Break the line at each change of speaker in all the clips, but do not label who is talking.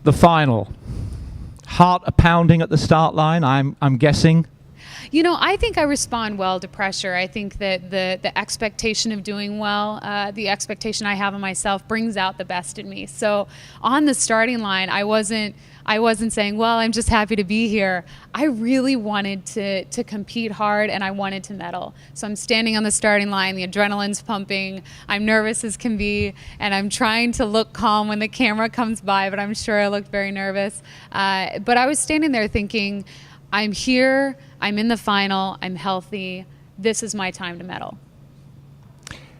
the final. Heart a-pounding at the start line, I'm guessing.
You know, I think I respond well to pressure. I think that the expectation of doing well, the expectation I have of myself brings out the best in me. So on the starting line, I wasn't saying, well, I'm just happy to be here. I really wanted to compete hard, and I wanted to medal. So I'm standing on the starting line, the adrenaline's pumping, I'm nervous as can be, and I'm trying to look calm when the camera comes by, but I'm sure I looked very nervous. But I was standing there thinking, I'm here, I'm in the final, I'm healthy, this is my time to medal.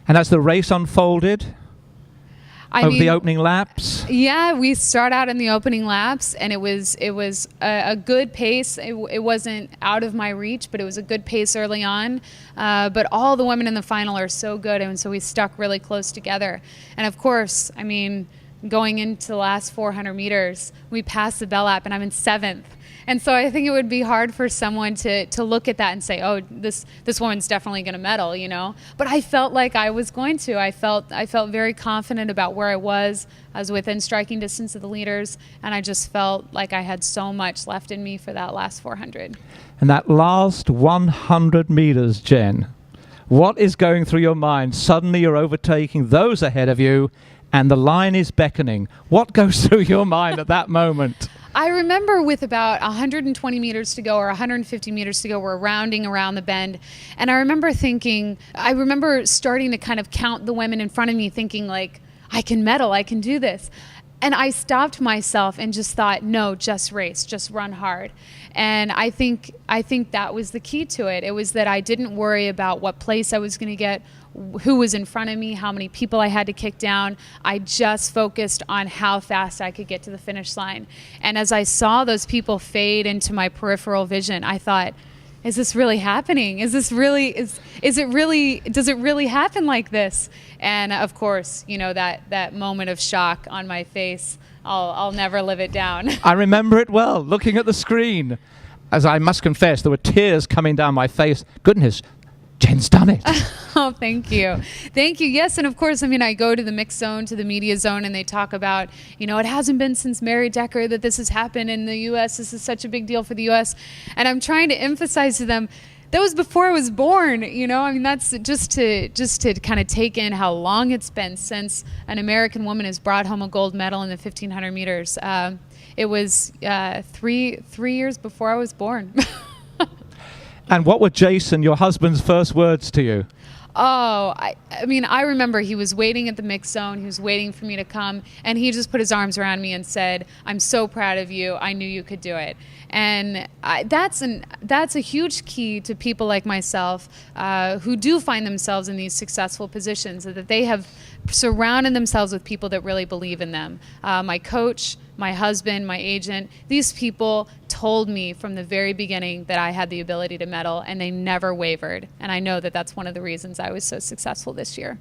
And as the race unfolded, the opening laps?
Yeah, we start out in the opening laps, and it was a good pace. It wasn't out of my reach, but it was a good pace early on. But all the women in the final are so good, and so we stuck really close together. And of course, I mean, going into the last 400 meters, we passed the bell lap, and I'm in 7th. And so I think it would be hard for someone to look at that and say, oh, this woman's definitely going to medal, you know. But I felt like I was going to. I felt very confident about where I was. I was within striking distance of the leaders, and I just felt like I had so much left in me for that last 400.
And that last 100 meters, Jen, what is going through your mind? Suddenly you're overtaking those ahead of you, and the line is beckoning. What goes through your mind at that moment?
I remember with about 120 meters to go or 150 meters to go, we're rounding around the bend. And I remember starting to kind of count the women in front of me, thinking like, I can medal, I can do this. And I stopped myself and just thought, no, just race, just run hard. And I think that was the key to it. It was that I didn't worry about what place I was going to get, who was in front of me, how many people I had to kick down. I just focused on how fast I could get to the finish line. And as I saw those people fade into my peripheral vision, I thought, is this really happening? Is it really, does it really happen like this? And of course, you know, that moment of shock on my face, I'll never live it down.
I remember it well, looking at the screen. As I must confess, there were tears coming down my face. Goodness, Jen's done it.
Oh, thank you. Thank you. Yes, and of course, I mean, I go to the mixed zone, to the media zone, and they talk about, you know, it hasn't been since Mary Decker that this has happened in the U.S. This is such a big deal for the U.S. And I'm trying to emphasize to them, that was before I was born, you know? I mean, that's just to kind of take in how long it's been since an American woman has brought home a gold medal in the 1,500 meters. It was 3 years before I was born.
And what were Jason, your husband's, first words to you?
Oh, I mean, I remember he was waiting at the mixed zone. He was waiting for me to come, and he just put his arms around me and said, "I'm so proud of you. I knew you could do it." And that's a huge key to people like myself who do find themselves in these successful positions, that they have surrounded themselves with people that really believe in them. My coach, my husband, my agent, these people told me from the very beginning that I had the ability to medal, and they never wavered. And I know that that's one of the reasons I was so successful this year.